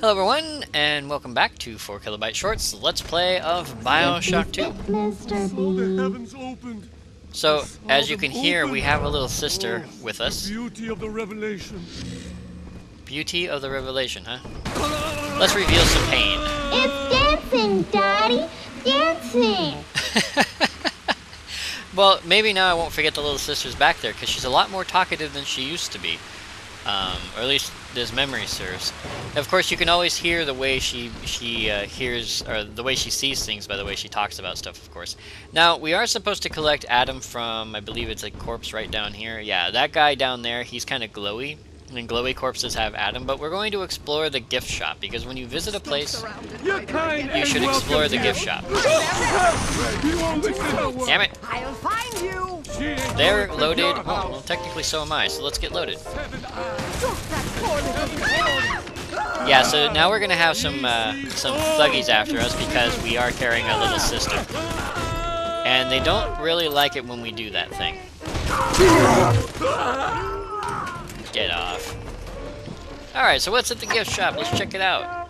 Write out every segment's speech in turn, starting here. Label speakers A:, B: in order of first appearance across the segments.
A: Hello everyone, and welcome back to 4 Kilobyte Shorts Let's Play of BioShock 2.
B: So the heavens opened.
A: So, as you
B: Them
A: can hear, we
B: open.
A: have a little sister with
B: The
A: us.
B: beauty of the revelation.
A: Beauty of the revelation, huh? Let's reveal some pain.
C: It's dancing, Daddy! Dancing!
A: Well, maybe now I won't forget the little sister's back there, because she's a lot more talkative than she used to be. Or at least as memory serves. Of course, you can always hear the way she hears, or the way she sees things by the way she talks about stuff, of course. Now, we are supposed to collect Adam from, I believe it's a corpse right down here. Yeah, that guy down there, he's kind of glowy. And glowy corpses have Adam, but we're going to explore the gift shop, because when you visit a place, you should explore the gift shop. Damn it!
D: I'll find you!
A: They're loaded. Oh, well, technically so am I, so let's get loaded. Yeah, so now we're gonna have some thuggies after us because we are carrying a little sister. And they don't really like it when we do that thing. Get off. Alright, so what's at the gift shop? Let's check it out.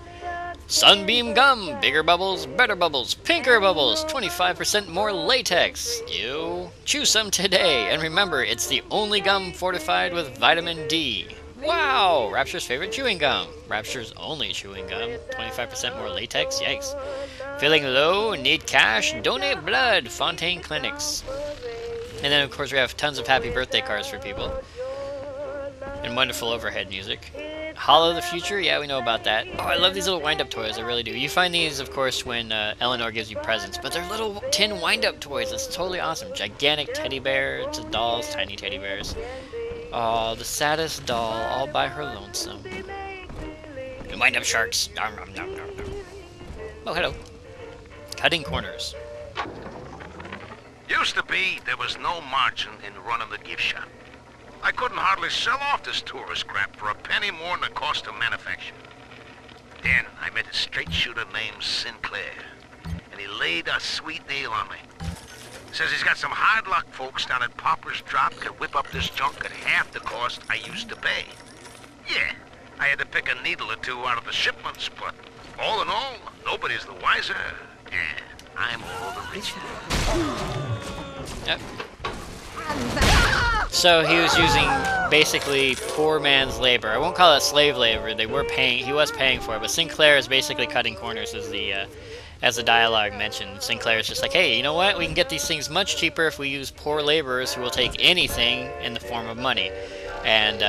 A: Sunbeam gum! Bigger bubbles, better bubbles, pinker bubbles, 25% more latex. Ew. Choose some today, and remember, it's the only gum fortified with vitamin D. Wow! Rapture's favorite chewing gum. Rapture's only chewing gum. 25% more latex? Yikes. Feeling low? Need cash? Donate blood! Fontaine Clinics. And then, of course, we have tons of happy birthday cards for people. And wonderful overhead music. Hollow the Future? Yeah, we know about that. Oh, I love these little wind-up toys. I really do. You find these, of course, when Eleanor gives you presents. But they're little tin wind-up toys. It's totally awesome. Gigantic teddy bears, dolls, tiny teddy bears. Oh, the saddest doll, all by her lonesome. And wind-up sharks. Nom, nom, nom, nom, nom. Oh, hello. Cutting corners.
E: Used to be, there was no margin in running the gift shop. I couldn't hardly sell off this tourist crap for a penny more than the cost of manufacture. Then I met a straight shooter named Sinclair, and he laid a sweet deal on me. Says he's got some hard luck folks down at Popper's Drop can whip up this junk at half the cost I used to pay. Yeah, I had to pick a needle or two out of the shipments, but all in all, nobody's the wiser, and I'm all the richer.
A: Yep. So he was using basically poor man's labor. I won't call it slave labor. They were paying. He was paying for it, but Sinclair is basically cutting corners, as the dialogue mentioned. Sinclair is just like, hey, you know what? We can get these things much cheaper if we use poor laborers who will take anything in the form of money. And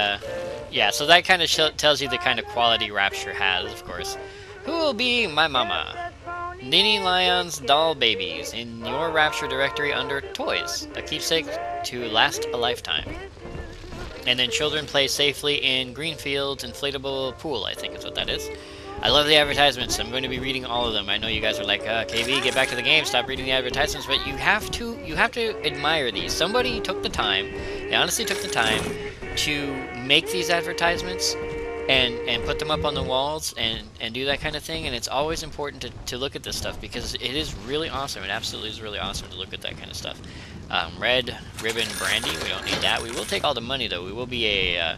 A: yeah, so that kind of tells you the kind of quality Rapture has, of course. Who will be my mama? Ninny Lyon's doll babies in your Rapture directory under toys, a keepsake to last a lifetime. And then children play safely in Greenfield's inflatable pool, I think is what that is. I love the advertisements. I'm going to be reading all of them. I know you guys are like, KB, get back to the game, stop reading the advertisements, but you have to admire these. Somebody took the time, they honestly took the time to make these advertisements and put them up on the walls and do that kind of thing, and it's always important to look at this stuff because it is really awesome. It absolutely is really awesome to look at that kind of stuff. Red ribbon brandy, we don't need that. We will take all the money though. We will be a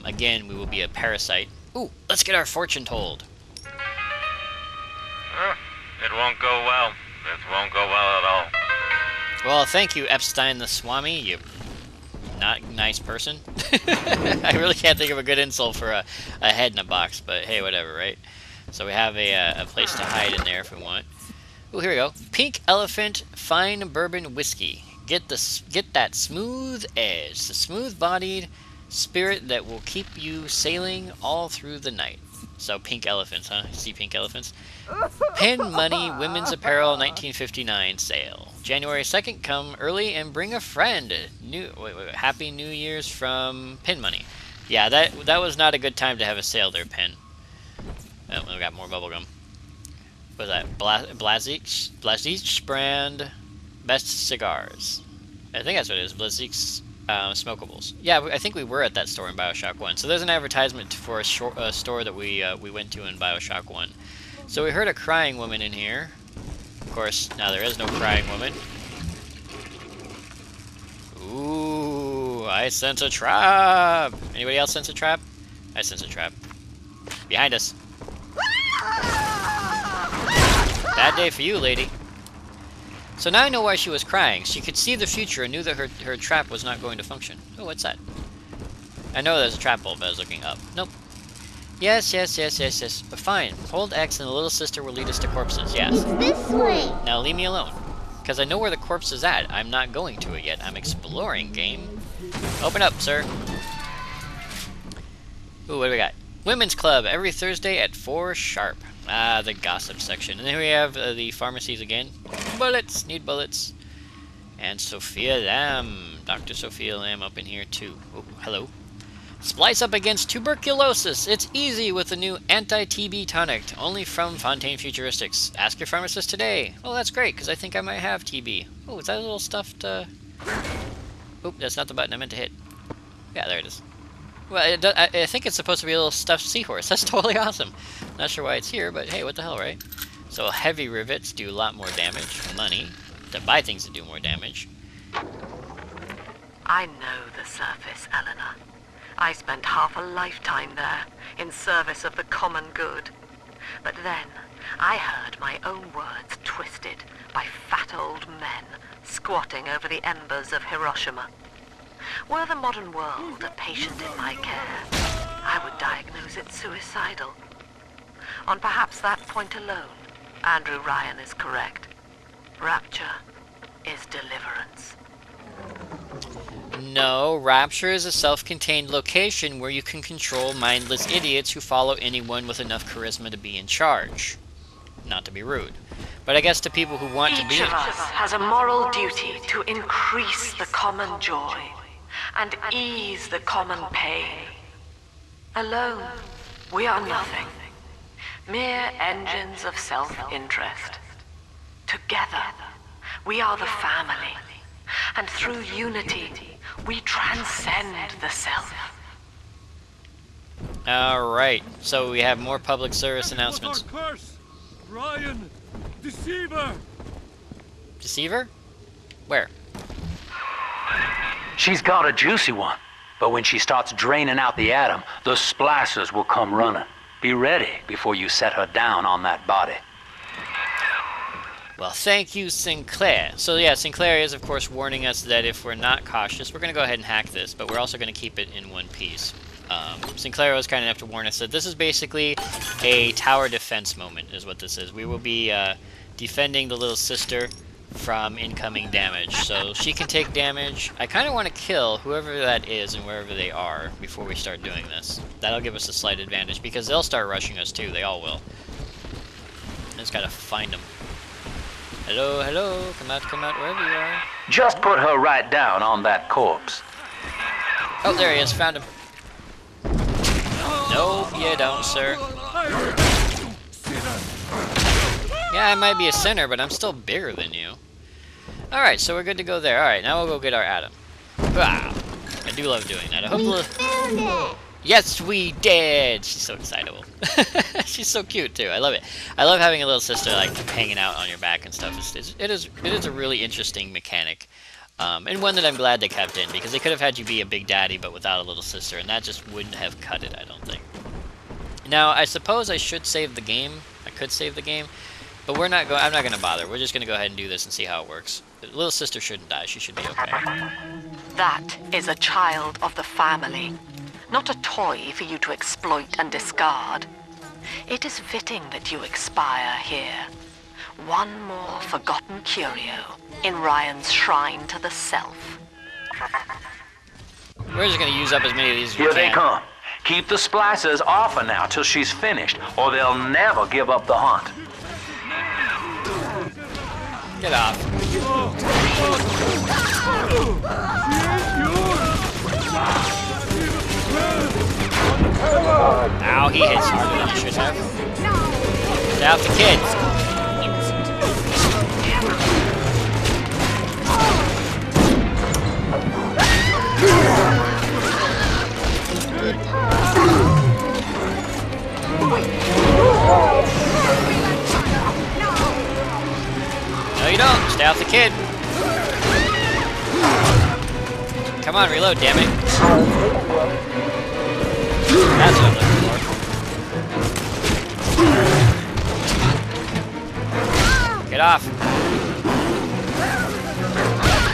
A: again, we will be a parasite. Ooh, let's get our fortune told.
F: It won't go well. It won't go well at all.
A: Well, thank you, Epstein the Swami, you not nice person. I really can't think of a good insult for a head in a box, but hey, whatever, right? So we have a place to hide in there if we want. Ooh, here we go. Pink Elephant Fine Bourbon Whiskey. Get that smooth edge, the smooth-bodied spirit that will keep you sailing all through the night. So pink elephants, huh? You see pink elephants? Pin Money Women's Apparel 1959 sale. January 2nd, come early and bring a friend. Happy New Year's from Pin Money. Yeah, that was not a good time to have a sale there, Pin. Oh, we got more bubblegum. What was that? Blazich brand best cigars. I think that's what it is. Blazich's smokables. Yeah, I think we were at that store in BioShock 1. So there's an advertisement for a store that we went to in BioShock 1. So we heard a crying woman in here. Of course, now there is no crying woman. Ooh, I sense a trap! Anybody else sense a trap? I sense a trap. Behind us. Bad day for you, lady. So now I know why she was crying. She could see the future and knew that her trap was not going to function. Oh, what's that? I know there's a trap bulb, but I was looking up. Nope. Yes. But fine. Hold X and the little sister will lead us to corpses. Yes.
C: It's this way.
A: Now leave me alone. Because I know where the corpse is at. I'm not going to it yet. I'm exploring, game. Open up, sir. Ooh, what do we got? Women's Club, every Thursday at 4 sharp. Ah, the gossip section. And then we have the pharmacies again. Bullets! Need bullets. And Sophia Lamb. Dr. Sophia Lamb up in here, too. Oh, hello. Splice up against tuberculosis. It's easy with the new anti-TB tonic, only from Fontaine Futuristics. Ask your pharmacist today. Oh, that's great, because I think I might have TB. Oh, is that a little stuffed, Oop, that's not the button I meant to hit. Yeah, there it is. Well, I think it's supposed to be a little stuffed seahorse. That's totally awesome. Not sure why it's here, but hey, what the hell, right? So heavy rivets do a lot more damage. Money. To buy things that do more damage.
D: I know the surface, Eleanor. I spent half a lifetime there, in service of the common good. But then, I heard my own words twisted by fat old men squatting over the embers of Hiroshima. Were the modern world a patient in my care, I would diagnose it suicidal. On perhaps that point alone, Andrew Ryan is correct. Rapture is deliverance.
A: No, Rapture is a self-contained location where you can control mindless idiots who follow anyone with enough charisma to be in charge. Not to be rude. But I guess to people who want to be...
D: Each of us has a moral duty to increase the common joy and ease the common pain. Alone, we are nothing. Mere engines of self-interest. Together, we are the family. And through unity, we transcend the self.
A: Alright, so we have more public service announcements.
B: Our curse! Ryan! Deceiver!
A: Deceiver? Where?
G: She's got a juicy one, but when she starts draining out the atom, the splicers will come running. Be ready before you set her down on that body.
A: Well, thank you, Sinclair. So yeah, Sinclair is, of course, warning us that if we're not cautious, we're going to go ahead and hack this, but we're also going to keep it in one piece. Sinclair was kind enough to warn us that this is basically a tower defense moment, is what this is. We will be defending the little sister from incoming damage. So she can take damage. I kind of want to kill whoever that is and wherever they are before we start doing this. That'll give us a slight advantage, because they'll start rushing us too. They all will. I just gotta find them. Hello, hello, come out, wherever you are.
G: Just put her right down on that corpse.
A: Oh, there he is, found him. No, you don't, sir. Yeah, I might be a sinner, but I'm still bigger than you. Alright, so we're good to go there. Alright, now we'll go get our Atom. Wow. I do love doing that. I hope
C: We found it.
A: Yes, we did! She's so excitable. She's so cute, too. I love it. I love having a little sister, like, hanging out on your back and stuff. It is a really interesting mechanic. And one that I'm glad they kept in, because they could have had you be a big daddy, but without a little sister, and that just wouldn't have cut it, I don't think. Now, I suppose I should save the game. I could save the game. But I'm not going to bother. We're just going to go ahead and do this and see how it works. The little sister shouldn't die. She should be okay.
D: That is a child of the family. Not a toy for you to exploit and discard. It is fitting that you expire here. One more forgotten curio in Ryan's shrine to the self.
A: We're just going to use up as many of these as we
G: Here
A: can.
G: they come. Keep the splicers off her now till she's finished, or they'll never give up the hunt.
A: Get off. Ow, he hits harder than he should have. Stay off the kids. No, you don't. Stay off the kid. Come on, reload, damn it. That's what I'm looking for. off.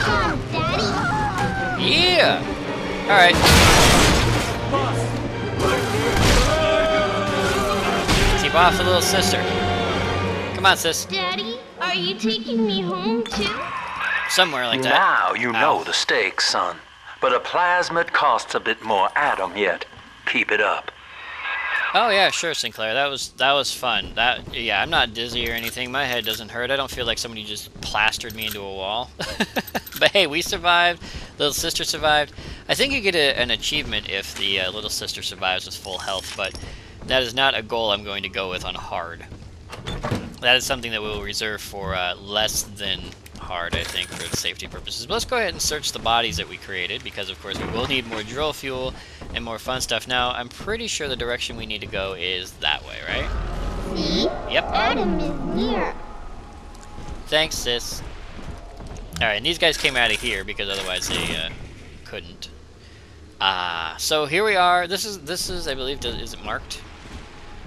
C: Come, Daddy.
A: Yeah! Alright. Keep off the little sister. Come on, sis.
C: Daddy, are you taking me home too?
A: Somewhere like that.
G: Now you know
A: Ow.
G: the stakes, son. But a plasmid costs a bit more atom yet. Keep it up.
A: Oh yeah, sure, Sinclair. That was fun. Yeah, I'm not dizzy or anything. My head doesn't hurt. I don't feel like somebody just plastered me into a wall. But hey, we survived. Little sister survived. I think you get an achievement if the little sister survives with full health, but that is not a goal I'm going to go with on hard. That is something that we will reserve for less than hard, I think, for safety purposes. But let's go ahead and search the bodies that we created, because of course we will need more drill fuel and more fun stuff. Now, I'm pretty sure the direction we need to go is that way, right?
C: See?
A: Yep.
C: Adam is near.
A: Thanks, sis. Alright, and these guys came out of here because otherwise they couldn't. So here we are. This is I believe, is it marked?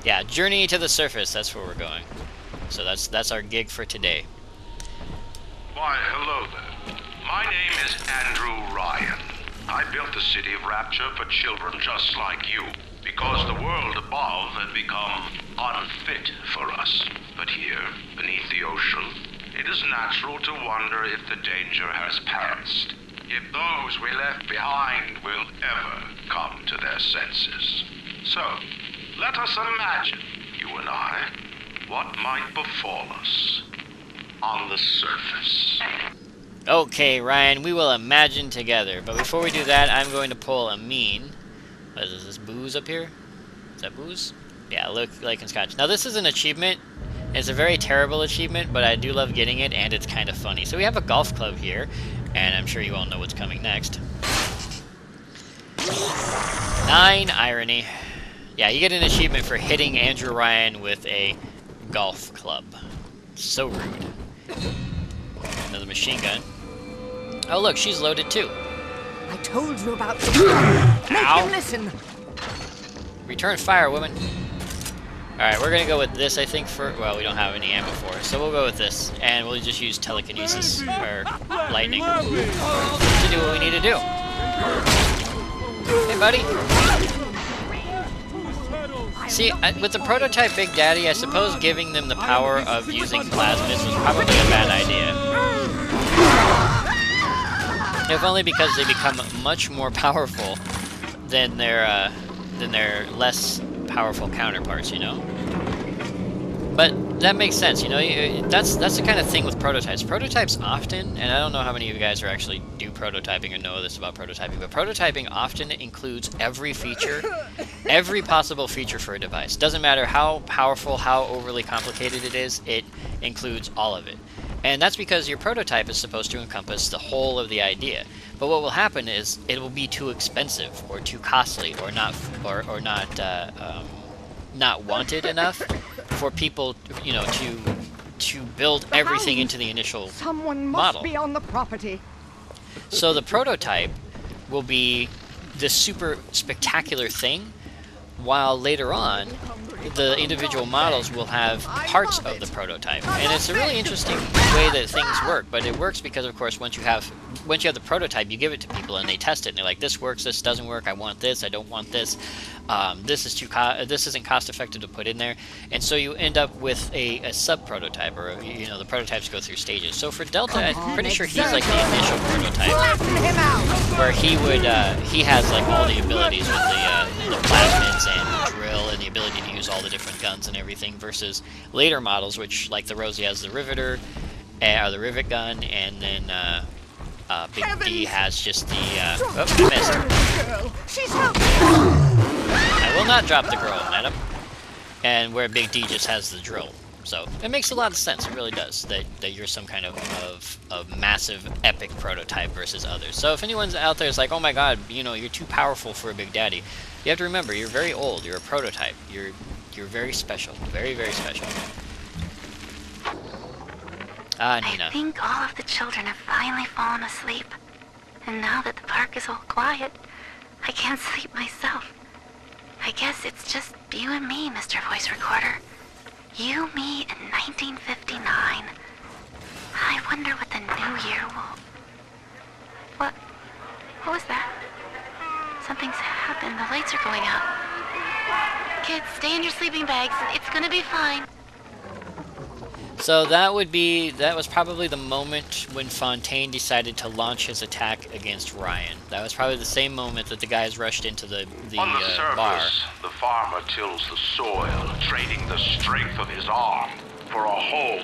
A: Yeah, journey to the surface. That's where we're going. So that's our gig for today.
H: Why, hello there. My name is Andrew Ryan. I built the city of Rapture for children just like you, because the world above had become unfit for us. But here, beneath the ocean, it is natural to wonder if the danger has passed. If those we left behind will ever come to their senses. So, let us imagine, you and I, what might befall us on the surface.
A: Okay, Ryan, we will imagine together. But before we do that, I'm going to pull a mean. What is this, booze up here? Is that booze? Yeah, look, like in Scotch. Now, this is an achievement. It's a very terrible achievement, but I do love getting it, and it's kind of funny. So we have a golf club here, and I'm sure you all know what's coming next. 9 irony. Yeah, you get an achievement for hitting Andrew Ryan with a golf club. So rude. Another machine gun. Oh look, she's loaded too.
I: I told you about this. Make
A: Ow.
I: him listen.
A: Return fire, woman. Alright, we're gonna go with this, I think, for... Well, we don't have any ammo for it, so we'll go with this. And we'll just use telekinesis, or lightning, to do what we need to do. Hey, buddy. See, with the prototype Big Daddy, I suppose giving them the power of using plasmids was probably a bad idea. If only because they become much more powerful than their less powerful counterparts, you know? But that makes sense, you know? That's the kind of thing with prototypes. Prototypes often, and I don't know how many of you guys are actually do prototyping or know this about prototyping, but prototyping often includes every feature, every possible feature for a device. Doesn't matter how powerful, how overly complicated it is, it includes all of it. And that's because your prototype is supposed to encompass the whole of the idea. But what will happen is it will be too expensive or too costly or not not wanted enough for people, you know, to build everything into the initial
I: Someone must
A: model.
I: be on the property.
A: So the prototype will be this super spectacular thing, while later on the individual models will have parts of the prototype. And it's a really interesting way that things work, but it works because, of course, once you have the prototype, you give it to people and they test it and they're like, this works, this doesn't work, I want this, I don't want this, this isn't cost effective to put in there, and so you end up with a sub prototype, or you know, the prototypes go through stages. So for Delta, I'm pretty sure he's like the initial prototype, where he has like all the abilities with the plasmids and the drill and the ability to use all the different guns and everything, versus later models, which like the Rosie has the riveter, or the rivet gun, and then Big D has just the oh, I missed.
I: She's helping.
A: I will not drop the girl, madam. And where Big D just has the drill. So it makes a lot of sense, it really does, that you're some kind of massive epic prototype versus others. So if anyone's out there is like, oh my god, you know, you're too powerful for a Big Daddy, you have to remember, you're very old, you're a prototype, you're very special, very, very special. Ah, Nina.
J: I think all of the children have finally fallen asleep. And now that the park is all quiet, I can't sleep myself. I guess it's just you and me, Mr. Voice Recorder. You, me, in 1959. I wonder what the new year will... What? What was that? Something's happened. The lights are going out. Kids, stay in your sleeping bags. It's gonna be fine.
A: So that was probably the moment when Fontaine decided to launch his attack against Ryan. That was probably the same moment that the guys rushed into the
H: On the surface,
A: bar.
H: the farmer tills the soil, trading the strength of his arm for a home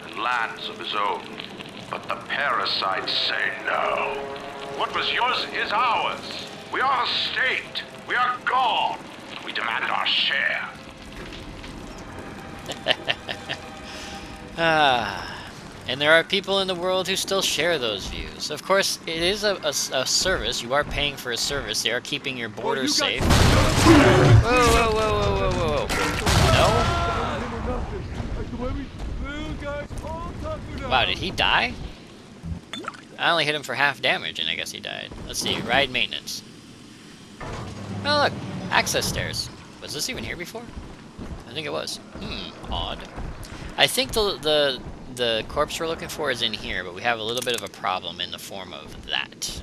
H: and lands of his own. But the parasites say no. What was yours is ours. We are the state. We are gone. We demand our share.
A: And there are people in the world who still share those views. Of course, it is a service. You are paying for a service. They are keeping your borders safe. Whoa, whoa, whoa, whoa, whoa, whoa. No? Wow, did he die? I only hit him for half damage, and I guess he died. Let's see, ride maintenance. Oh, look, access stairs. Was this even here before? I think it was. Odd. I think the corpse we're looking for is in here, but we have a little bit of a problem in the form of that.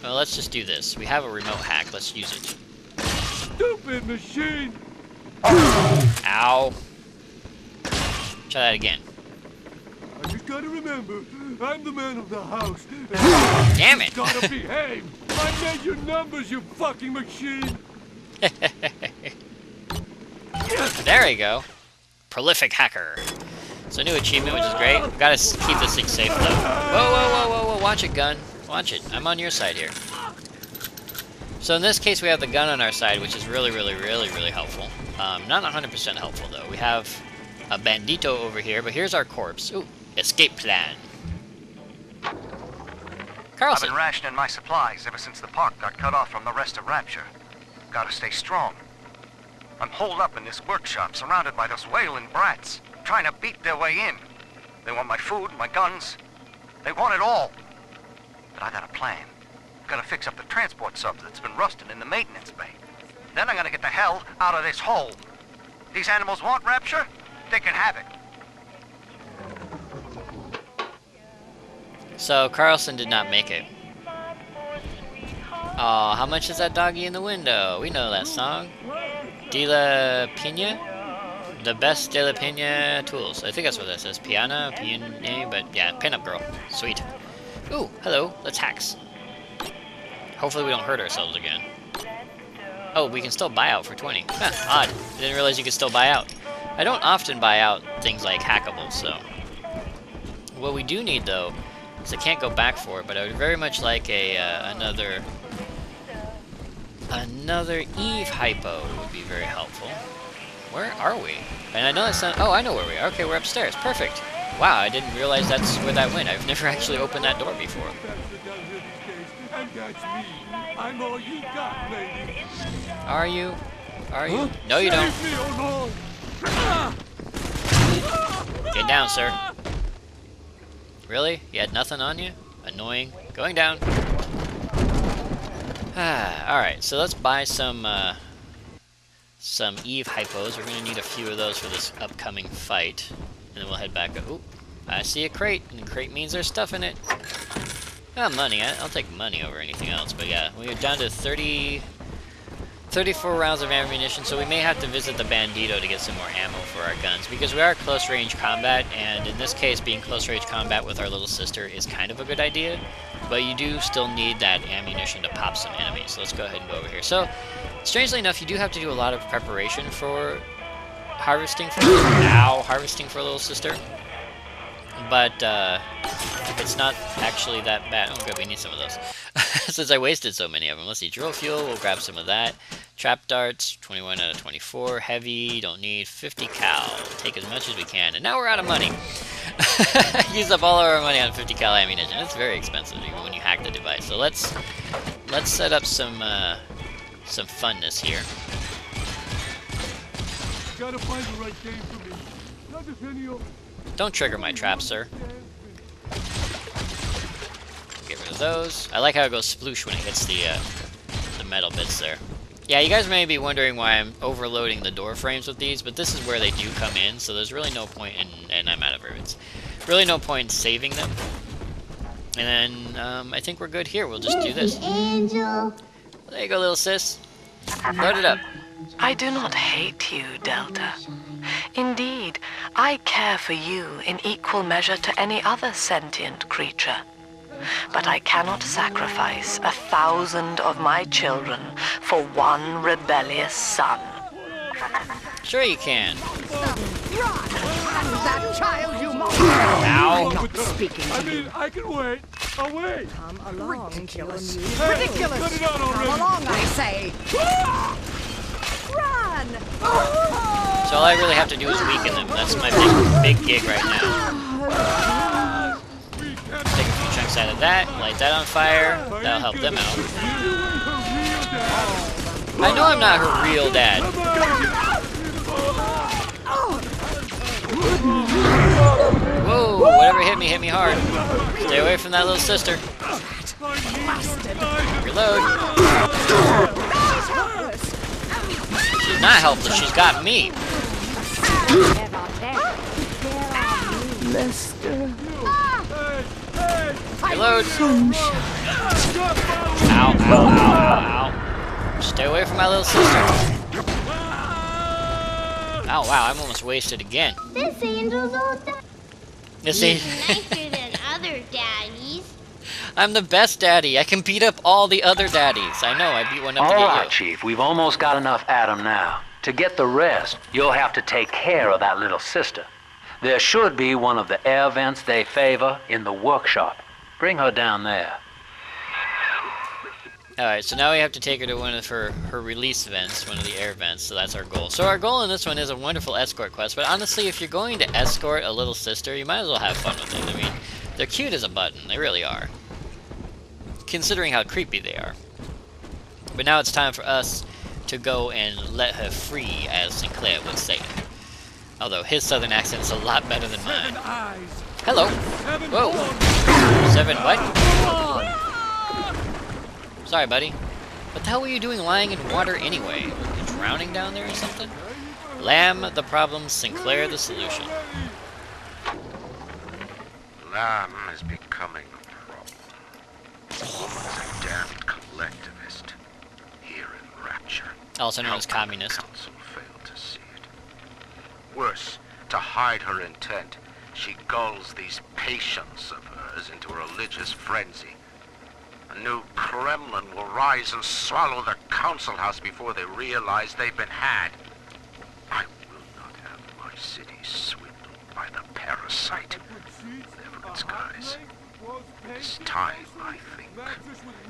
A: Well, let's just do this. We have a remote hack. Let's use it.
B: Stupid machine!
A: Ow. Try that again.
B: I just gotta remember, I'm the man of the house.
A: Damn it!
B: Gotta behave! I made your numbers, you fucking machine!
A: There we go. Prolific hacker. So new achievement, which is great. We've got to keep this thing safe, though. Whoa, whoa, whoa, whoa, whoa. Watch it, gun. Watch it. I'm on your side here. So in this case, we have the gun on our side, which is really, really, really, really helpful. Not 100% helpful, though. We have a bandito over here, but here's our corpse. Ooh, escape plan. Carlson.
K: I've been rationing my supplies ever since the park got cut off from the rest of Rapture. Gotta stay strong. I'm holed up in this workshop, surrounded by those wailing brats, trying to beat their way in. They want my food, my guns. They want it all. But I got a plan. Gotta fix up the transport sub that's been rusting in the maintenance bay. Then I'm gonna get the hell out of this hole. These animals want Rapture? They can have it.
A: So Carlson did not make it. Oh, how much is that doggy in the window? We know that song. De La Pina? The best De La Pina tools. I think that's what that says. Piana, but yeah, pinup girl. Sweet. Ooh, hello. Let's hacks. Hopefully we don't hurt ourselves again. Oh, we can still buy out for 20. Huh, odd. I didn't realize you could still buy out. I don't often buy out things like hackables, so... What we do need, though, is I can't go back for it, but I would very much like a, Another Eve hypo would be very helpful. Where are we? And I know that's not... Oh, I know where we are. Okay, we're upstairs. Perfect. Wow, I didn't realize that's where that went. I've never actually opened that door before.
B: And that's me. I'm all you got, lady.
A: Are you? Are you? No, you don't.
B: Save me, oh Lord.
A: Get down, sir. Really? You had nothing on you? Annoying. Going down. Alright, so let's buy some Eve hypos. We're going to need a few of those for this upcoming fight. And then we'll head back up. Oop, I see a crate, and the crate means there's stuff in it. Money. I'll take money over anything else, but yeah. We're down to 34 rounds of ammunition, so we may have to visit the Bandito to get some more ammo for our guns, because we are close-range combat, and in this case, being close-range combat with our little sister is kind of a good idea. But you do still need that ammunition to pop some enemies. So let's go ahead and go over here. So, strangely enough, you do have to do a lot of preparation for harvesting for harvesting for a little sister. But it's not actually that bad. Oh good, we need some of those. Since I wasted so many of them. Let's see, drill fuel, we'll grab some of that. Trap darts, 21 out of 24. Heavy, don't need 50 cal. Take as much as we can. And now we're out of money. Use up all of our money on 50 cal ammunition. It's very expensive even when you hack the device. So let's set up some funness here.
B: Gotta find the right game for me. Not if any of...
A: Don't trigger my trap, sir. Get rid of those. I like how it goes sploosh when it hits the metal bits there. Yeah, you guys may be wondering why I'm overloading the door frames with these, but this is where they do come in, so there's really no point in... And I'm out of rivets. Really no point in saving them. And then, I think we're good here. We'll just do this.
C: Angel.
A: There you go, little sis. Load it up.
D: I do not hate you, Delta. Indeed, I care for you in equal measure to any other sentient creature. But I cannot sacrifice 1,000 of my children for one rebellious son.
A: Sure you can.
I: That child, you monster!
A: Ow.
I: I'm not speaking
B: I
I: to you.
B: mean, I can wait. I'll wait.
I: Come along, ridiculous.
B: Hey,
I: Ridiculous!
B: cut it out already.
I: Come along, I say! Run!
A: So all I really have to do is weaken them. That's my big gig right now. Take a few chunks out of that, light that on fire. That'll help them out. I know I'm not her real dad. Whoa, whatever hit me hard. Stay away from that little sister. Reload. She's not helpless, she's got me. Reload. Ow, ow, ow, ow. Stay away from my little sister. Oh wow, I'm almost wasted again.
C: This angel's all that.
A: This
C: He's
A: is
C: nicer than other daddies.
A: I'm the best daddy. I can beat up all the other daddies. I know, I beat one up to
G: All
A: get
G: right,
A: you.
G: Chief, we've almost got enough Adam now. To get the rest, you'll have to take care of that little sister. There should be one of the air vents they favor in the workshop. Bring her down there.
A: Alright, so now we have to take her to one of her release vents, one of the air vents, so that's our goal. So our goal in this one is a wonderful escort quest, but honestly, if you're going to escort a little sister, you might as well have fun with it. I mean, they're cute as a button, they really are. Considering how creepy they are. But now it's time for us to go and let her free, as Sinclair would say. Although his southern accent is a lot better than mine. Hello. Whoa. Seven what? Sorry, buddy. What the hell were you doing lying in water anyway? You drowning down there or something? Lamb the problem, Sinclair the solution.
E: Lamb is becoming a problem. The woman's a damned collectivist here in Rapture.
A: Also known as
E: How come
A: communist.
E: The council failed to see it. Worse, to hide her intent, she gulls these patients of hers into a religious frenzy. A new Kremlin will rise and swallow the council house before they realize they've been had. I will not have my city swindled by the parasite. Whatever its guise. It's time, I think,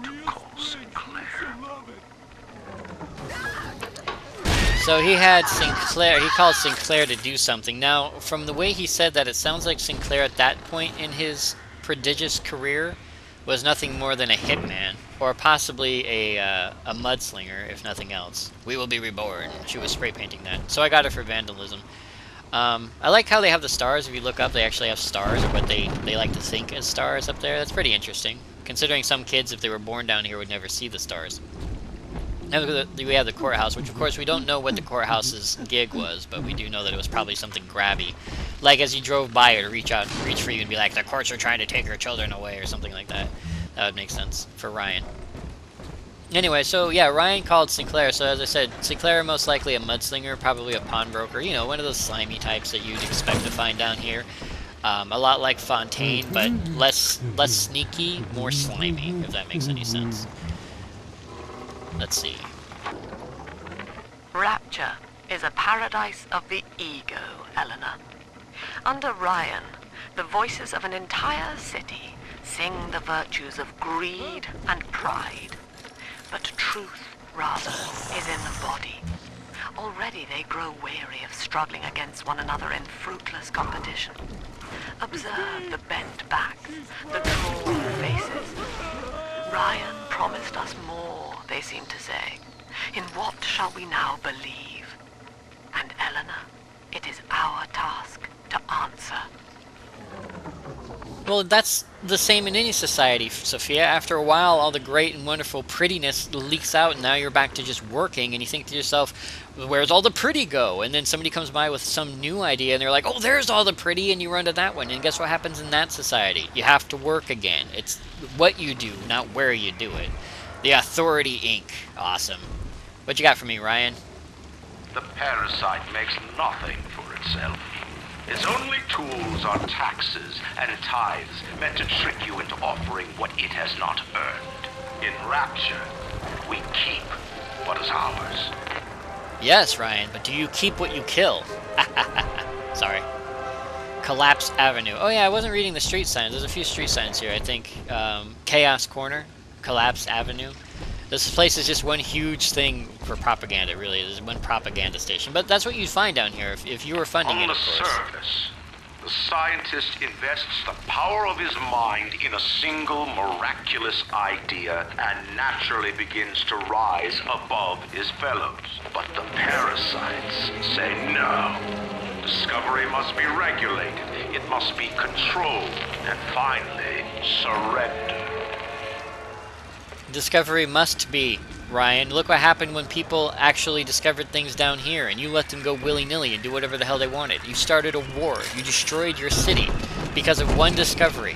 E: to call Sinclair.
A: So he had Sinclair, he called Sinclair to do something. Now, from the way he said that, it sounds like Sinclair at that point in his prodigious career was nothing more than a hitman, or possibly a mudslinger, if nothing else. We will be reborn. She was spray painting that. So I got it for vandalism. I like how they have the stars. If you look up, they actually have stars, or what they like to think as stars up there. That's pretty interesting, considering some kids, if they were born down here, would never see the stars. Now we have the courthouse, which of course we don't know what the courthouse's gig was, but we do know that it was probably something grabby. Like as you drove by it, reach for you and be like, the courts are trying to take her children away, or something like that. That would make sense for Ryan. Anyway, so yeah, Ryan called Sinclair. So as I said, Sinclair most likely a mudslinger, probably a pawnbroker. You know, one of those slimy types that you'd expect to find down here. A lot like Fontaine, but less sneaky, more slimy, if that makes any sense. Let's see.
D: Rapture is a paradise of the ego, Eleanor. Under Ryan, the voices of an entire city sing the virtues of greed and pride. But truth, rather, is in the body. Already they grow weary of struggling against one another in fruitless competition. Observe the bent backs, the drawn faces. Ryan promised us more, they seem to say. In what shall we now believe? And Eleanor, it is our task to answer.
A: Well, that's the same in any society, Sophia. After a while, all the great and wonderful prettiness leaks out, and now you're back to just working, and you think to yourself, where's all the pretty go? And then somebody comes by with some new idea, and they're like, oh, there's all the pretty, and you run to that one. And guess what happens in that society? You have to work again. It's what you do, not where you do it. The Authority Inc. Awesome. What you got for me, Ryan?
H: The parasite makes nothing for itself. Its only tools are taxes and tithes meant to trick you into offering what it has not earned. In Rapture, we keep what is ours.
A: Yes, Ryan, but do you keep what you kill? Sorry. Collapse Avenue. Oh yeah, I wasn't reading the street signs. There's a few street signs here, I think. Chaos Corner, Collapse Avenue. This place is just one huge thing for propaganda, it really is. One propaganda station. But that's what you'd find down here if you were funding it, of course.
H: On the surface, the scientist invests the power of his mind in a single miraculous idea and naturally begins to rise above his fellows. But the parasites say no. Discovery must be regulated, it must be controlled, and finally, surrender.
A: Discovery must be, Ryan. Look what happened when people actually discovered things down here, and you let them go willy-nilly and do whatever the hell they wanted. You started a war. You destroyed your city because of one discovery.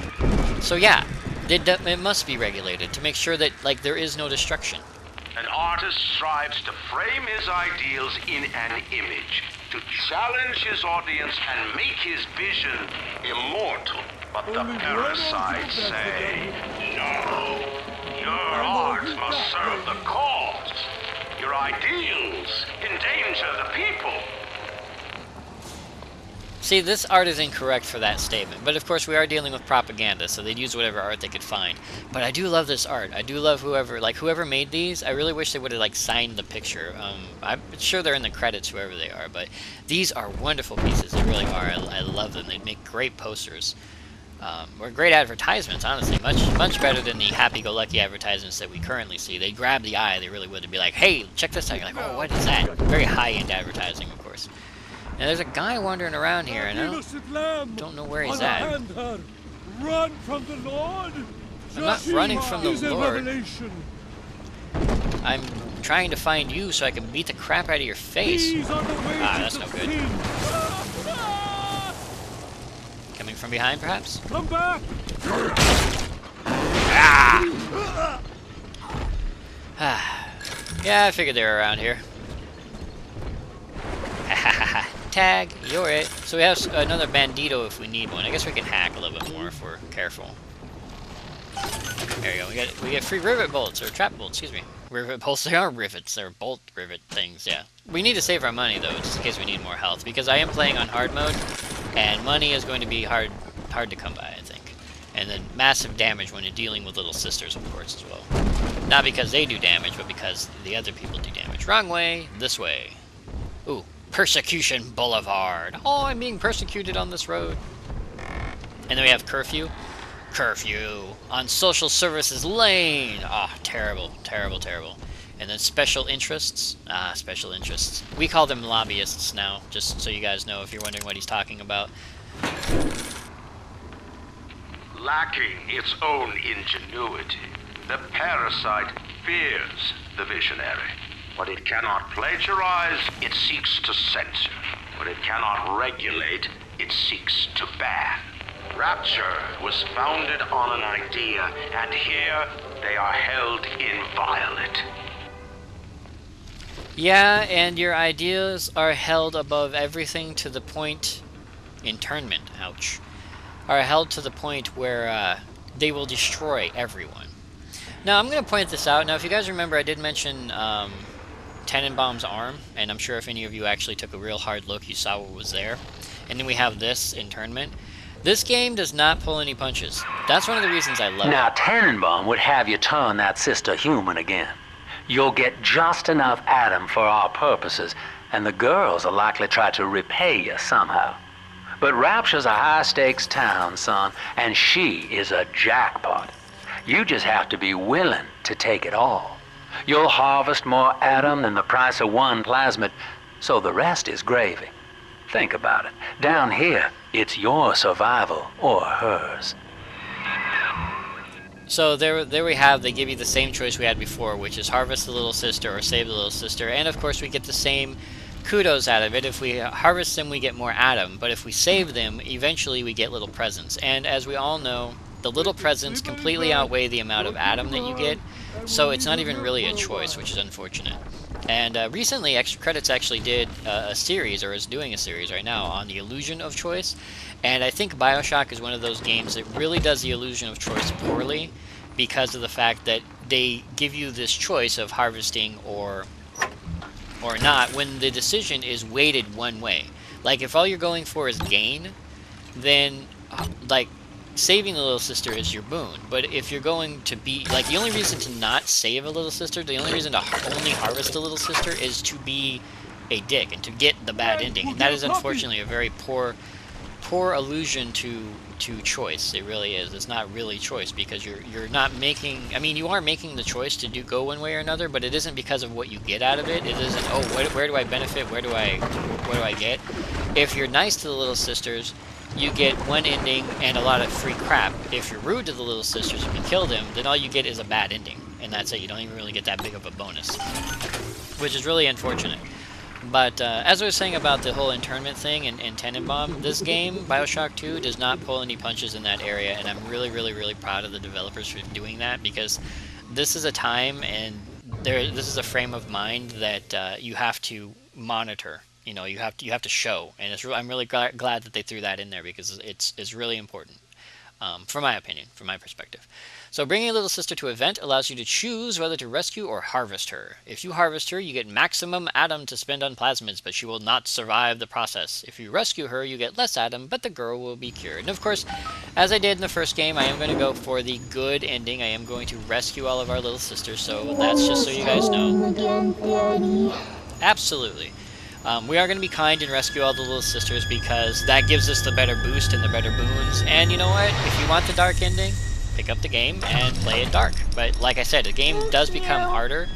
A: So yeah, it must be regulated to make sure that, like, there is no destruction.
H: An artist strives to frame his ideals in an image, to challenge his audience and make his vision immortal. But the parasites say, no. Your art must serve the cause. Your ideals endanger the people.
A: See, this art is incorrect for that statement, but of course we are dealing with propaganda, so they'd use whatever art they could find. But I do love this art. I do love whoever made these. I really wish they would have, like, signed the picture. I'm sure they're in the credits, whoever they are, but these are wonderful pieces. They really are. I love them. They make great posters. Or great advertisements, honestly. Much better than the happy-go-lucky advertisements that we currently see. They grab the eye, they really would. They'd be like, hey, check this out. You're like, oh, what is that? Very high-end advertising, of course. And there's a guy wandering around here, and I don't know where he's at.
B: Run from the Lord.
A: I'm not running from the Lord. I'm trying to find you so I can beat the crap out of your face. Ah, that's no good. Coming from behind, perhaps?
B: Come back!
A: Yeah, I figured they were around here. Tag, you're it. So we have another bandito if we need one. I guess we can hack a little bit more if we're careful. There you go. We get free rivet bolts, or trap bolts, excuse me. Rivet bolts, they are rivets. They're bolt rivet things, yeah. We need to save our money, though, just in case we need more health, because I am playing on hard mode, and money is going to be hard to come by, I think. And then massive damage when you're dealing with little sisters, of course, as well. Not because they do damage, but because the other people do damage. Wrong way, this way. Ooh, Persecution Boulevard. Oh, I'm being persecuted on this road. And then we have curfew. Curfew on Social Services Lane. Ah, terrible, terrible, terrible. And then special interests. Ah, special interests. We call them lobbyists now, just so you guys know if you're wondering what he's talking about.
H: Lacking its own ingenuity, the parasite fears the visionary. What it cannot plagiarize, it seeks to censor. What it cannot regulate, it seeks to ban. Rapture was founded on an idea, and here they are held inviolate.
A: Yeah, and your ideas are held above everything to the point... internment, ouch. Are held to the point where they will destroy everyone. Now, I'm going to point this out. Now, if you guys remember, I did mention Tenenbaum's arm, and I'm sure if any of you actually took a real hard look, you saw what was there. And then we have this, internment. This game does not pull any punches. That's one of the reasons I love it.
G: Now, Tenenbaum would have you turn that sister human again. You'll get just enough Adam for our purposes, and the girls will likely try to repay you somehow. But Rapture's a high-stakes town, son, and she is a jackpot. You just have to be willing to take it all. You'll harvest more Adam than the price of one plasmid, so the rest is gravy. Think about it. Down here, it's your survival or hers.
A: So there we have, they give you the same choice we had before, which is harvest the little sister or save the little sister, and of course we get the same kudos out of it. If we harvest them, we get more Adam, but if we save them, eventually we get little presents. And as we all know, the little presents completely outweigh the amount of Adam that you get, so it's not even really a choice, which is unfortunate. And recently, Extra Credits actually did a series, or is doing a series right now, on the illusion of choice. And I think BioShock is one of those games that really does the illusion of choice poorly, because of the fact that they give you this choice of harvesting or not, when the decision is weighted one way. Like, if all you're going for is gain, then, like, saving the little sister is your boon. But if you're going to be, like, the only reason to not save a little sister, the only reason to only harvest a little sister is to be a dick and to get the bad ending. And that is unfortunately a very poor allusion to choice. It really is. It's not really choice, because you're not making, I mean, you are making the choice to go one way or another, but it isn't because of what you get out of it. It isn't, oh, where do I benefit? What do I get? If you're nice to the little sisters, you get one ending and a lot of free crap. If you're rude to the little sisters and you kill them, then all you get is a bad ending, and that's it. You don't even really get that big of a bonus, which is really unfortunate. But as I was saying about the whole internment thing and Tenenbaum, this game, BioShock 2, does not pull any punches in that area, and I'm really, really, really proud of the developers for doing that, because this is a time and this is a frame of mind that you have to monitor. You know, you have to show, and I'm really glad that they threw that in there, because it's really important, from my opinion, from my perspective. So bringing a little sister to an event allows you to choose whether to rescue or harvest her. If you harvest her, you get maximum Adam to spend on plasmids, but she will not survive the process. If you rescue her, you get less Adam, but the girl will be cured. And of course, as I did in the first game, I am going to go for the good ending. I am going to rescue all of our little sisters, so that's just so you guys know. Absolutely. We are going to be kind and rescue all the little sisters, because that gives us the better boost and the better boons. And you know what? If you want the dark ending, pick up the game and play it dark. But like I said, the game does become harder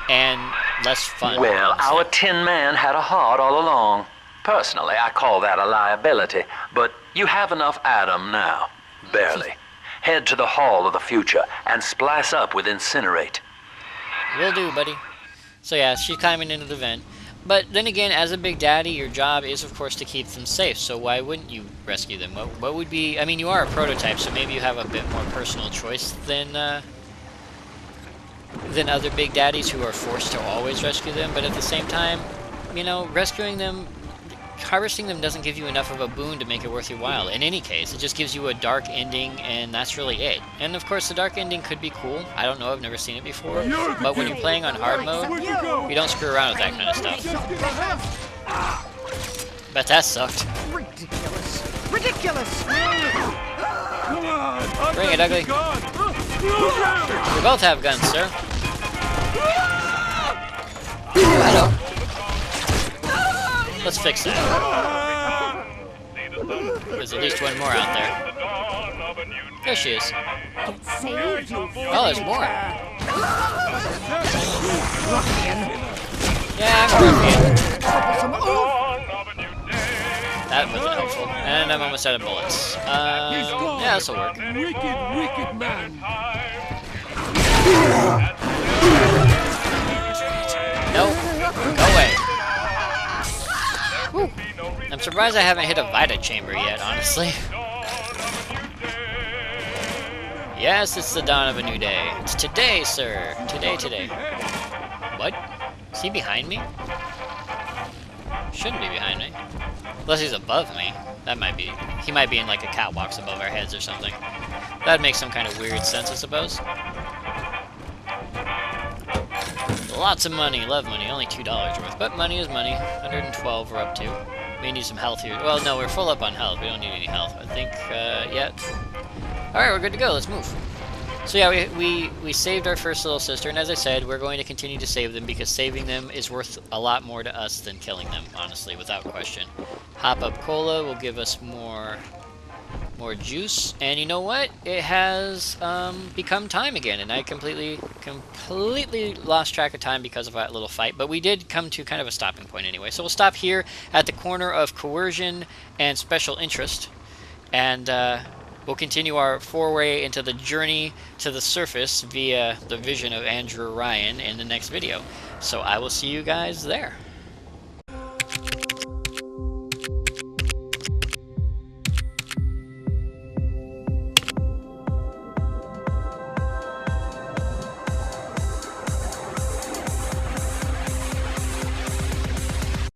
A: and less fun.
G: Well, our Tin Man had a heart all along. Personally, I call that a liability, but you have enough Adam now. Barely. Head to the Hall of the Future and splice up with Incinerate.
A: Will do, buddy. So yeah, she's climbing into the vent. But then again, as a Big Daddy, your job is, of course, to keep them safe, so why wouldn't you rescue them? What would be... I mean, you are a prototype, so maybe you have a bit more personal choice than other Big Daddies who are forced to always rescue them, but at the same time, you know, rescuing them... Harvesting them doesn't give you enough of a boon to make it worth your while. In any case, it just gives you a dark ending, and that's really it. And of course, the dark ending could be cool. I don't know, I've never seen it before. But when you're playing on hard mode, you don't screw around with that kind of stuff. But that sucked.
I: Ridiculous! Ridiculous!
A: Bring it, ugly. We both have guns, sir. Hello. Let's fix that. There's at least one more out there. There she is. Oh, there's more. Yeah, I'm ruffian. That wasn't helpful. And I'm almost out of bullets. Yeah, this'll work.
B: Wicked man.
A: Nope. Go away. Whew. I'm surprised I haven't hit a Vita chamber yet, honestly. Yes, it's the dawn of a new day. It's today, sir. Today. What? Is he behind me? Shouldn't be behind me. Unless he's above me. That might be... He might be in like a catwalks above our heads or something. That'd make some kind of weird sense, I suppose. Lots of money, love money, only $2 worth, but money is money. 112 we're up to. We need some health here. Well, no, we're full up on health. We don't need any health. I think, yeah. Alright, we're good to go. Let's move. So yeah, we saved our first little sister, and as I said, we're going to continue to save them, because saving them is worth a lot more to us than killing them, honestly, without question. Hop Up Cola will give us more juice, and you know what? It has become time again, and I completely lost track of time because of that little fight, but we did come to kind of a stopping point anyway. So we'll stop here at the corner of Coercion and Special Interest, and we'll continue our foray into the journey to the surface via the vision of Andrew Ryan in the next video. So I will see you guys there.